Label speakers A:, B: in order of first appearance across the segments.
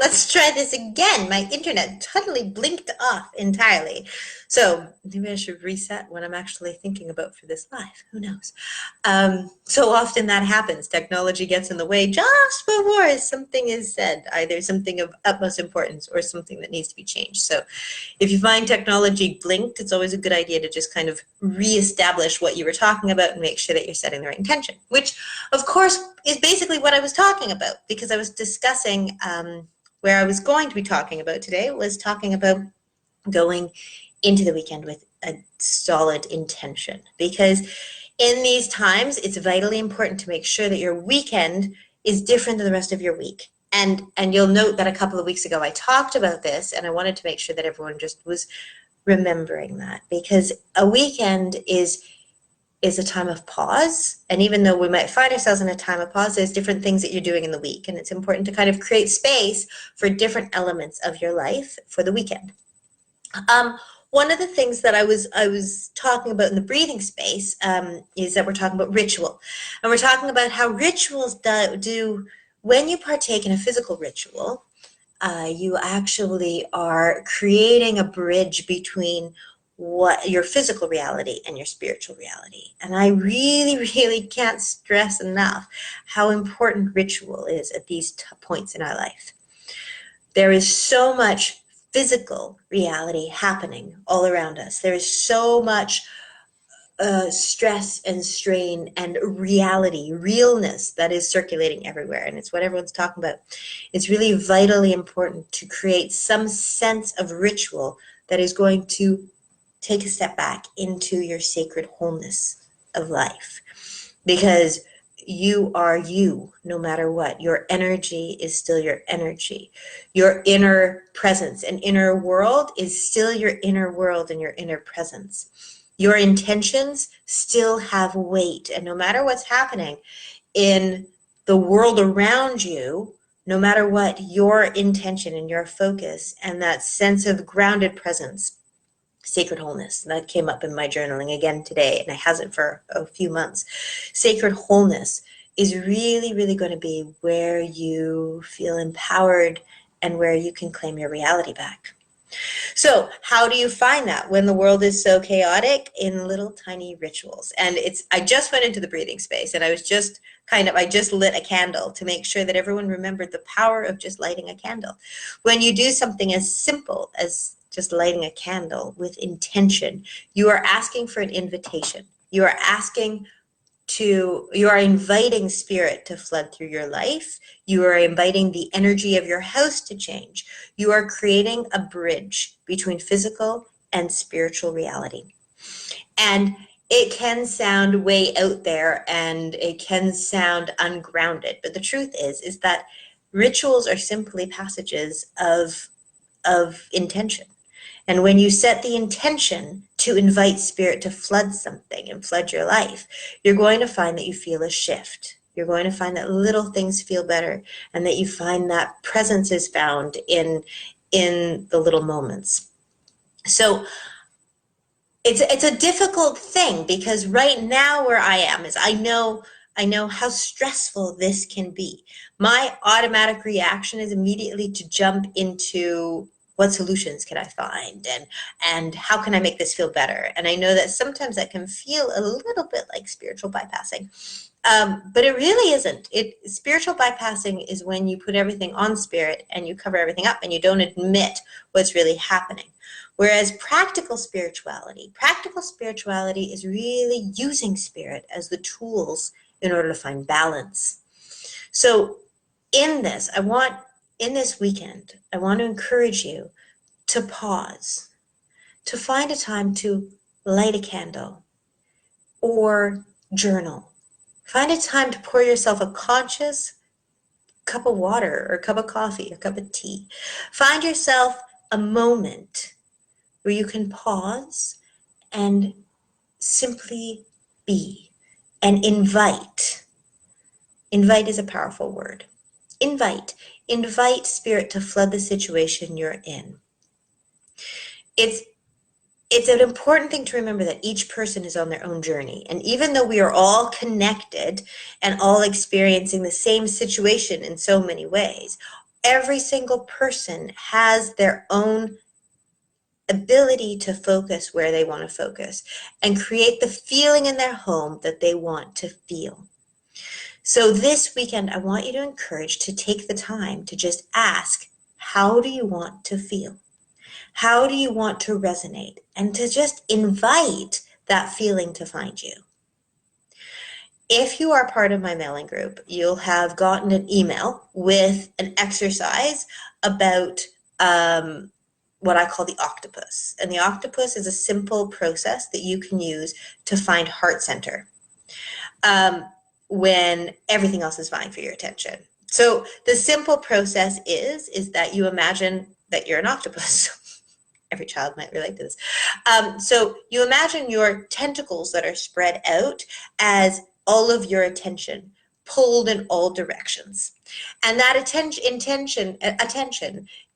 A: let's try this again. My internet totally blinked off entirely. So maybe I should reset what I'm actually thinking about for this live. Who knows? So often that happens. Technology gets in the way just before something is said, either something of utmost importance or something that needs to be changed. So if you find technology blinked, it's always a good idea to just kind of reestablish what you were talking about and make sure that you're setting the right intention, which of course is basically what I was talking about, because I was discussing where I was going to be talking about today was talking about going into the weekend with a solid intention, because in these times it's vitally important to make sure that your weekend is different than the rest of your week. And you'll note that a couple of weeks ago I talked about this, and I wanted to make sure that everyone just was remembering that, because a weekend is a time of pause. And even though we might find ourselves in a time of pause, there's different things that you're doing in the week, and it's important to kind of create space for different elements of your life for the weekend. One of the things that I was talking about in the breathing space is that we're talking about ritual, and we're talking about how rituals do when you partake in a physical ritual, you actually are creating a bridge between what your physical reality and your spiritual reality. And I really, really can't stress enough how important ritual is at these points in our life. There is so much physical reality happening all around us. There is so much stress and strain and reality, realness that is circulating everywhere. And it's what everyone's talking about. It's really vitally important to create some sense of ritual that is going to take a step back into your sacred wholeness of life. Because you are you, no matter what. Your energy is still your energy. Your inner presence and inner world is still your inner world and your inner presence. Your intentions still have weight, and no matter what's happening in the world around you, no matter what, your intention and your focus and that sense of grounded presence, sacred wholeness, that came up in my journaling again today, and it hasn't for a few months. Sacred wholeness is really, really going to be where you feel empowered and where you can claim your reality back. So how do you find that when the world is so chaotic? In little tiny rituals. And I just went into the breathing space, and I just lit a candle to make sure that everyone remembered the power of just lighting a candle. When you do something as simple as just lighting a candle with intention, you are asking for an invitation. You are inviting spirit to flood through your life. You are inviting the energy of your house to change. You are creating a bridge between physical and spiritual reality. And it can sound way out there, and it can sound ungrounded, but the truth is that rituals are simply passages of intention. And when you set the intention to invite spirit to flood something and flood your life, you're going to find that you feel a shift. You're going to find that little things feel better, and that you find that presence is found in the little moments. So it's a difficult thing, because right now where I am is I know how stressful this can be. My automatic reaction is immediately to jump into what solutions can I find, and how can I make this feel better? And I know that sometimes that can feel a little bit like spiritual bypassing, but it really isn't. Spiritual bypassing is when you put everything on spirit and you cover everything up and you don't admit what's really happening. Whereas practical spirituality is really using spirit as the tools in order to find balance. So in this weekend, I want to encourage you to pause, to find a time to light a candle or journal. Find a time to pour yourself a conscious cup of water or cup of coffee or cup of tea. Find yourself a moment where you can pause and simply be and invite. Invite is a powerful word. Invite spirit to flood the situation you're in. It's an important thing to remember that each person is on their own journey. And even though we are all connected and all experiencing the same situation in so many ways, Every single person has their own ability to focus where they want to focus and create the feeling in their home that they want to feel. So this weekend, I want you to encourage to take the time to just ask, how do you want to feel? How do you want to resonate? And to just invite that feeling to find you. If you are part of my mailing group, you'll have gotten an email with an exercise about what I call the octopus. And the octopus is a simple process that you can use to find heart center when everything else is vying for your attention. So the simple process is that you imagine that you're an octopus. Every child might relate to this. So you imagine your tentacles that are spread out as all of your attention pulled in all directions. And that attention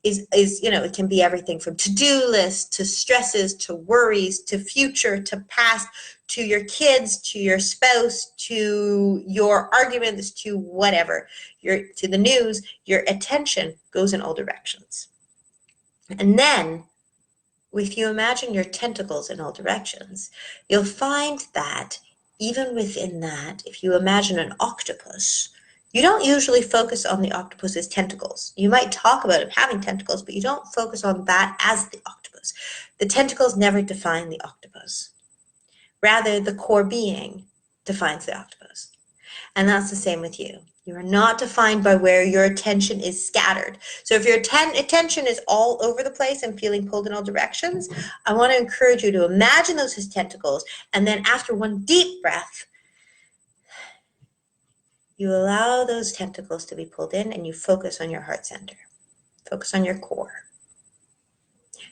A: is, you know, it can be everything from to-do lists to stresses to worries to future to past to your kids to your spouse to your arguments to whatever, to the news. Your attention goes in all directions. And then if you imagine your tentacles in all directions, you'll find that even within that, if you imagine an octopus, you don't usually focus on the octopus's tentacles. You might talk about it having tentacles, but you don't focus on that as the octopus. The tentacles never define the octopus. Rather, the core being defines the octopus. And that's the same with you. You are not defined by where your attention is scattered. So if your attention is all over the place and feeling pulled in all directions, I want to encourage you to imagine those as tentacles. And then after one deep breath, you allow those tentacles to be pulled in and you focus on your heart center. Focus on your core.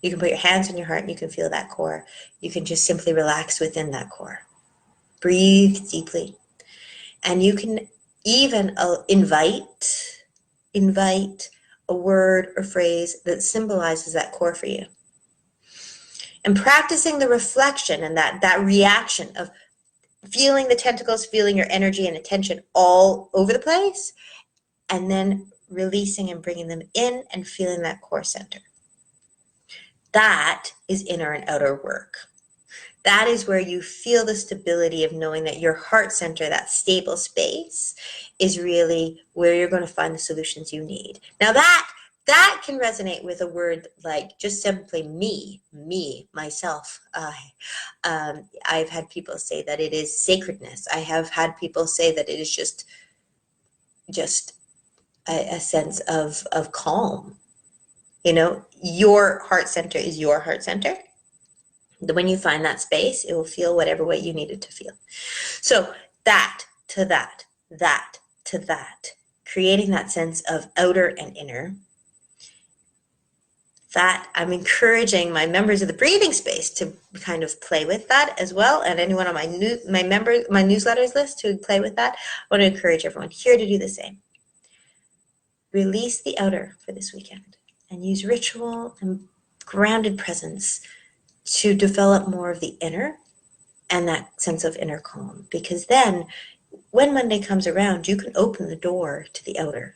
A: You can put your hands on your heart and you can feel that core. You can just simply relax within that core. Breathe deeply. And you can even invite a word or phrase that symbolizes that core for you. And practicing the reflection and that reaction of feeling the tentacles, feeling your energy and attention all over the place, and then releasing and bringing them in and feeling that core center. That is inner and outer work. That is where you feel the stability of knowing that your heart center, that stable space, is really where you're going to find the solutions you need. Now that can resonate with a word like just simply me, myself, I. I've had people say that it is sacredness. I have had people say that it is just a sense of calm. You know, your heart center is your heart center. When you find that space, it will feel whatever way you need it to feel. So that to that, that to that, creating that sense of outer and inner. That I'm encouraging my members of the breathing space to kind of play with that as well, and anyone on my newsletters list to play with that. I want to encourage everyone here to do the same. Release the outer for this weekend and use ritual and grounded presence to develop more of the inner and that sense of inner calm. Because then when Monday comes around, you can open the door to the outer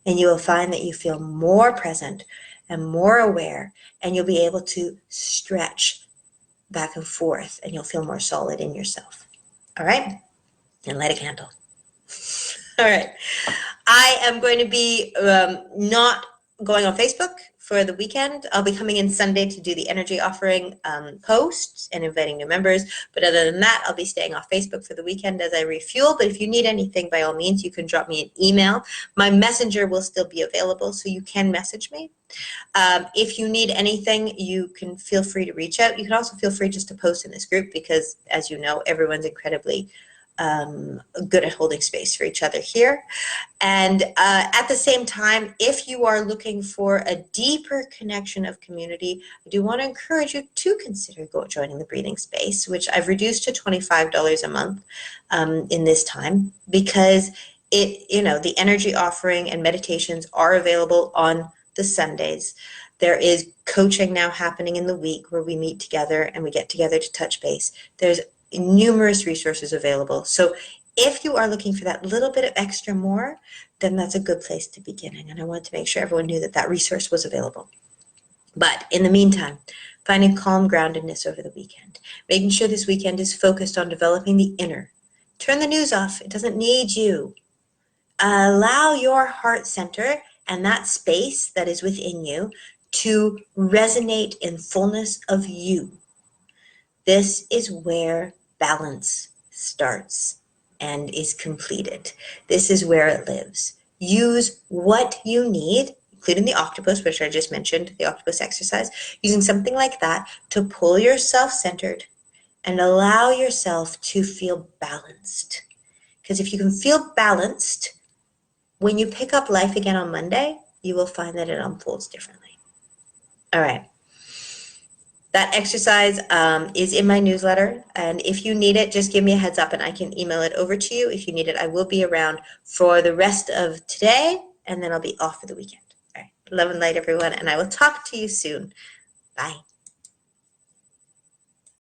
A: and you will find that you feel more present and more aware, and you'll be able to stretch back and forth and you'll feel more solid in yourself. All right? And light a candle. All right. I am going to be not going on Facebook for the weekend. I'll be coming in Sunday to do the energy offering posts and inviting new members. But other than that, I'll be staying off Facebook for the weekend as I refuel. But if you need anything, by all means, you can drop me an email. My messenger will still be available, so you can message me. If you need anything, you can feel free to reach out. You can also feel free just to post in this group because, as you know, everyone's incredibly good at holding space for each other here. And at the same time, if you are looking for a deeper connection of community, I do want to encourage you to consider joining the breathing space, which I've reduced to $25 a month in this time, because the energy offering and meditations are available on the Sundays. There is coaching now happening in the week where we meet together and we get together to touch base. There's numerous resources available. So if you are looking for that little bit of extra more, then that's a good place to begin. And I wanted to make sure everyone knew that that resource was available. But in the meantime, finding calm groundedness over the weekend, making sure this weekend is focused on developing the inner. Turn the news off. It doesn't need you. Allow your heart center and that space that is within you to resonate in fullness of you. This is where balance starts and is completed. This is where it lives. Use what you need, including the octopus, which I just mentioned, the octopus exercise, using something like that to pull yourself centered and allow yourself to feel balanced. Because if you can feel balanced, when you pick up life again on Monday, you will find that it unfolds differently. All right. That exercise is in my newsletter, and if you need it, just give me a heads up and I can email it over to you. If you need it, I will be around for the rest of today, and then I'll be off for the weekend. All right. Love and light, everyone, and I will talk to you soon. Bye.